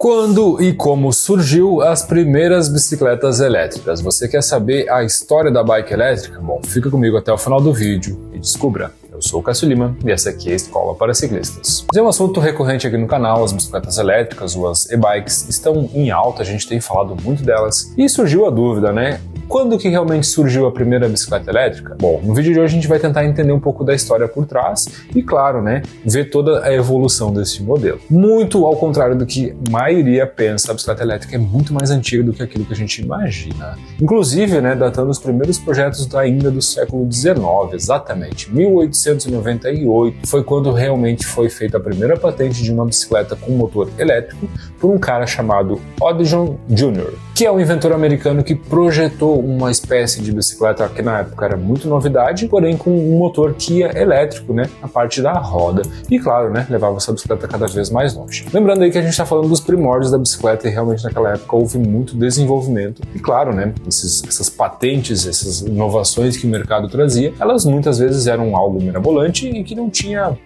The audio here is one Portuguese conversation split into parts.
Quando e como surgiu as primeiras bicicletas elétricas? Você quer saber a história da bike elétrica? Bom, fica comigo até o final do vídeo e descubra. Eu sou o Cássio Lima e essa aqui é a Escola para Ciclistas. É um assunto recorrente aqui no canal, as bicicletas elétricas ou as e-bikes estão em alta, a gente tem falado muito delas. E surgiu a dúvida, né? Quando que realmente surgiu a primeira bicicleta elétrica? Bom, no vídeo de hoje a gente vai tentar entender um pouco da história por trás e, claro, né, ver toda a evolução desse modelo. Muito ao contrário do que a maioria pensa, a bicicleta elétrica é muito mais antiga do que aquilo que a gente imagina. Inclusive, né, datando os primeiros projetos ainda do século XIX, exatamente, 1898, foi quando realmente foi feita a primeira patente de uma bicicleta com motor elétrico por um cara chamado Hodgson Jr., que é um inventor americano que projetou uma espécie de bicicleta que na época era muito novidade, porém com um motor que ia elétrico, né, na parte da roda. E claro, né, levava essa bicicleta cada vez mais longe. Lembrando aí que a gente está falando dos primórdios da bicicleta e realmente naquela época houve muito desenvolvimento. E claro, né, essas patentes, essas inovações que o mercado trazia, elas muitas vezes eram algo mirabolante e que não tinha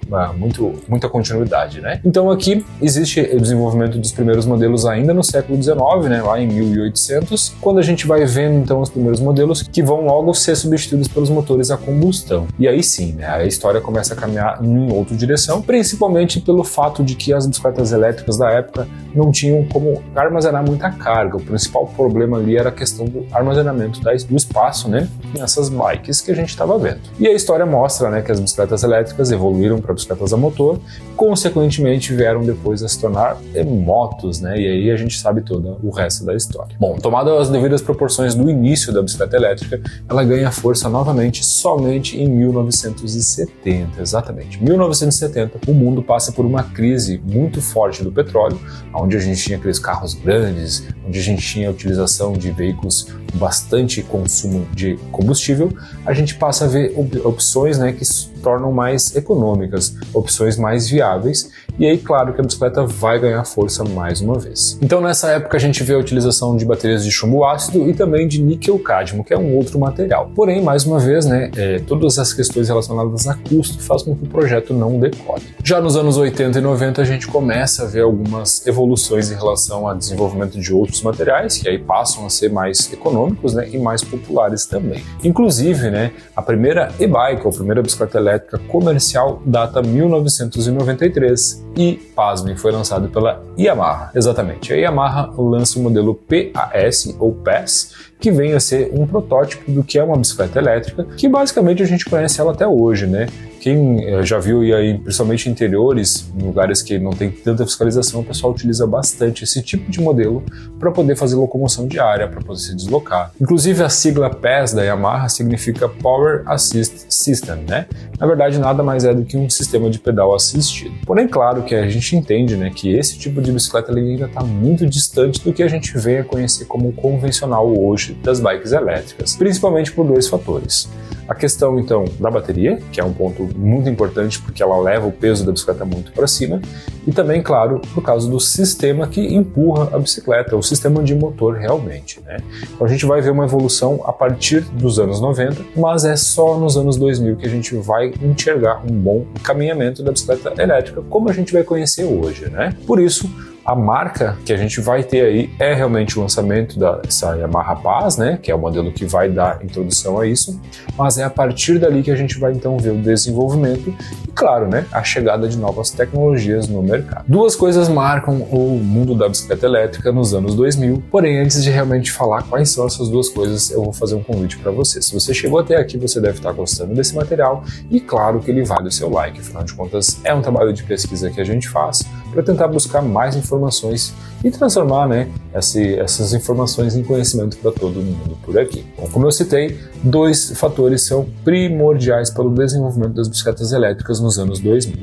muita continuidade, né? Então aqui existe o desenvolvimento dos primeiros modelos ainda no século XIX, né, lá em 1800, quando a gente vai vendo então os primeiros modelos que vão logo ser substituídos pelos motores a combustão. E aí sim, né, a história começa a caminhar em outra direção, principalmente pelo fato de que as bicicletas elétricas da época não tinham como armazenar muita carga. O principal problema ali era a questão do armazenamento do espaço, né, nessas bikes que a gente estava vendo. E a história mostra, né, que as bicicletas elétricas evoluíram para bicicletas a motor, consequentemente vieram depois a se tornar motos, né, e aí a gente sabe todo o resto da história. Bom, tomado as devidas proporções do início da bicicleta elétrica, ela ganha força novamente somente em 1970, exatamente. 1970, o mundo passa por uma crise muito forte do petróleo, onde a gente tinha aqueles carros grandes, onde a gente tinha a utilização de veículos com bastante consumo de combustível, a gente passa a ver opções, né, que se tornam mais econômicas, opções mais viáveis, e aí claro que a bicicleta vai ganhar força mais uma vez. Então nessa época a gente vê a utilização de baterias de chumbo ácido e também de níquel-cádmio, que é um outro material. Porém, mais uma vez, né, todas as questões relacionadas a custo fazem com que o projeto não decole. Já nos anos 80 e 90 a gente começa a ver algumas evoluções em relação ao desenvolvimento de outros materiais, que aí passam a ser mais econômicos, né, e mais populares também. Inclusive, né, a primeira e-bike, ou a primeira bicicleta elétrica comercial, data 1993 e, pasmem, foi lançado pela Yamaha. Exatamente, a Yamaha lança o modelo PAS, ou PAS, que vem a ser um protótipo do que é uma bicicleta elétrica, que basicamente a gente conhece ela até hoje, né? Quem já viu aí, principalmente em interiores, em lugares que não tem tanta fiscalização, o pessoal utiliza bastante esse tipo de modelo para poder fazer locomoção diária, para poder se deslocar. Inclusive a sigla PAS da Yamaha significa Power Assist System, né? Na verdade nada mais é do que um sistema de pedal assistido. Porém, claro que a gente entende, né, que esse tipo de bicicleta ainda está muito distante do que a gente vem a conhecer como convencional hoje das bikes elétricas, principalmente por dois fatores. A questão, então, da bateria, que é um ponto muito importante porque ela leva o peso da bicicleta muito para cima, e também, claro, por causa do sistema que empurra a bicicleta, o sistema de motor realmente, né? Então a gente vai ver uma evolução a partir dos anos 90, mas é só nos anos 2000 que a gente vai enxergar um bom encaminhamento da bicicleta elétrica como a gente vai conhecer hoje, né? Por isso, a marca que a gente vai ter aí é realmente o lançamento dessa Yamaha PAS, né, que é o modelo que vai dar introdução a isso, mas é a partir dali que a gente vai então ver o desenvolvimento e, claro, né, a chegada de novas tecnologias no mercado. Duas coisas marcam o mundo da bicicleta elétrica nos anos 2000, porém antes de realmente falar quais são essas duas coisas, eu vou fazer um convite para você. Se você chegou até aqui, você deve estar gostando desse material e claro que ele vale o seu like, afinal de contas é um trabalho de pesquisa que a gente faz para tentar buscar mais informações e transformar, né, essas informações em conhecimento para todo mundo por aqui. Bom, como eu citei, dois fatores são primordiais para o desenvolvimento das bicicletas elétricas nos anos 2000.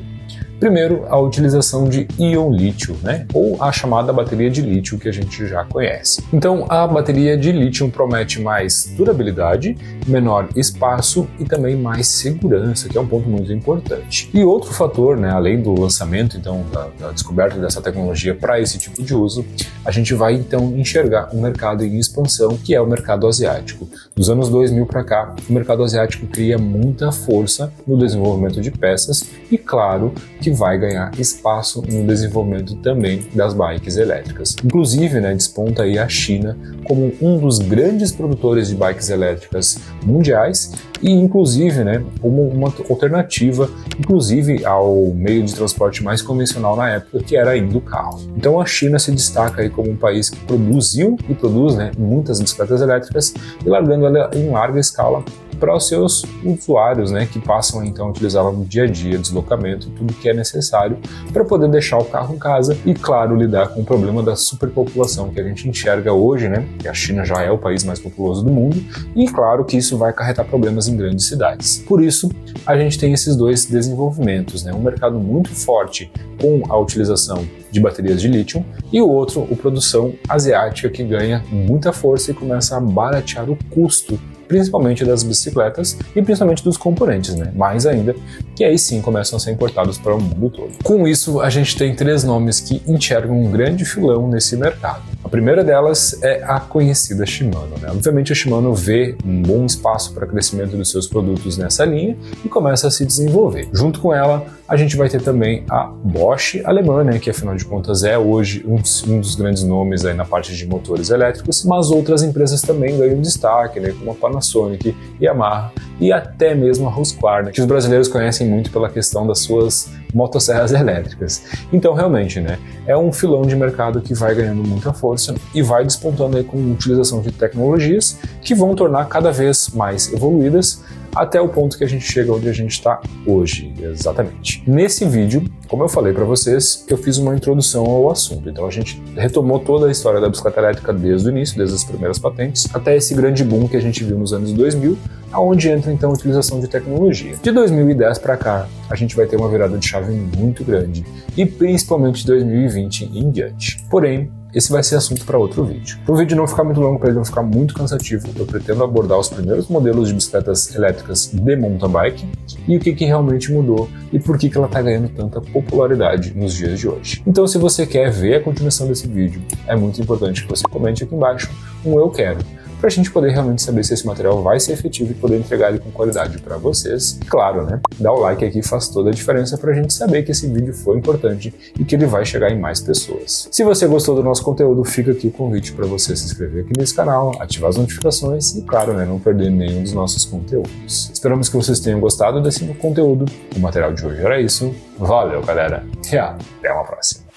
Primeiro, a utilização de íon lítio, né? Ou a chamada bateria de lítio que a gente já conhece. Então, a bateria de lítio promete mais durabilidade menor espaço e também mais segurança, que é um ponto muito importante. E outro fator, né, além do lançamento então da descoberta dessa tecnologia para esse tipo de uso, a gente vai então enxergar um mercado em expansão, que é o mercado asiático. Dos anos 2000 para cá, o mercado asiático cria muita força no desenvolvimento de peças e, claro, que vai ganhar espaço no desenvolvimento também das bikes elétricas. Inclusive, né, desponta aí a China como um dos grandes produtores de bikes elétricas mundiais e, inclusive, né, como uma alternativa, inclusive, ao meio de transporte mais convencional na época, que era ainda o carro. Então, a China se destaca aí como um país que produziu e produz, né, muitas bicicletas elétricas e largando ela em larga escala para os seus usuários, né, que passam então a utilizá-la no dia a dia, deslocamento, tudo que é necessário para poder deixar o carro em casa e, claro, lidar com o problema da superpopulação que a gente enxerga hoje, né, que a China já é o país mais populoso do mundo e, claro, que isso vai acarretar problemas em grandes cidades. Por isso, a gente tem esses dois desenvolvimentos, né, um mercado muito forte com a utilização de baterias de lítio e o outro, a produção asiática, que ganha muita força e começa a baratear o custo, principalmente das bicicletas e principalmente dos componentes, né? Mais ainda, que aí sim começam a ser importados para o mundo todo. Com isso, a gente tem três nomes que enxergam um grande filão nesse mercado. A primeira delas é a conhecida Shimano, né? Obviamente a Shimano vê um bom espaço para crescimento dos seus produtos nessa linha e começa a se desenvolver. Junto com ela, a gente vai ter também a Bosch alemã, né, que afinal de contas é hoje um dos grandes nomes aí na parte de motores elétricos, mas outras empresas também ganham destaque, né, como a Panasonic, Yamaha e até mesmo a Husqvarna, que os brasileiros conhecem muito pela questão das suas motosserras elétricas. Então, realmente, né, é um filão de mercado que vai ganhando muita força e vai despontando aí com a utilização de tecnologias que vão tornar cada vez mais evoluídas até o ponto que a gente chega onde a gente está hoje, exatamente. Nesse vídeo, como eu falei para vocês, eu fiz uma introdução ao assunto. Então a gente retomou toda a história da bicicleta elétrica desde o início, desde as primeiras patentes, até esse grande boom que a gente viu nos anos 2000, aonde entra então a utilização de tecnologia. De 2010 para cá, a gente vai ter uma virada de chave muito grande, e principalmente de 2020 em diante. Porém, esse vai ser assunto para outro vídeo. Para o vídeo não ficar muito longo, para ele não ficar muito cansativo, eu pretendo abordar os primeiros modelos de bicicletas elétricas de mountain bike e o que realmente mudou e por que ela está ganhando tanta popularidade nos dias de hoje. Então, se você quer ver a continuação desse vídeo, é muito importante que você comente aqui embaixo um eu quero, para a gente poder realmente saber se esse material vai ser efetivo e poder entregar ele com qualidade para vocês. E claro, né? Dá o like aqui, faz toda a diferença para a gente saber que esse vídeo foi importante e que ele vai chegar em mais pessoas. Se você gostou do nosso conteúdo, fica aqui o convite para você se inscrever aqui nesse canal, ativar as notificações e, claro, né, não perder nenhum dos nossos conteúdos. Esperamos que vocês tenham gostado desse conteúdo. O material de hoje era isso. Valeu, galera, e até uma próxima.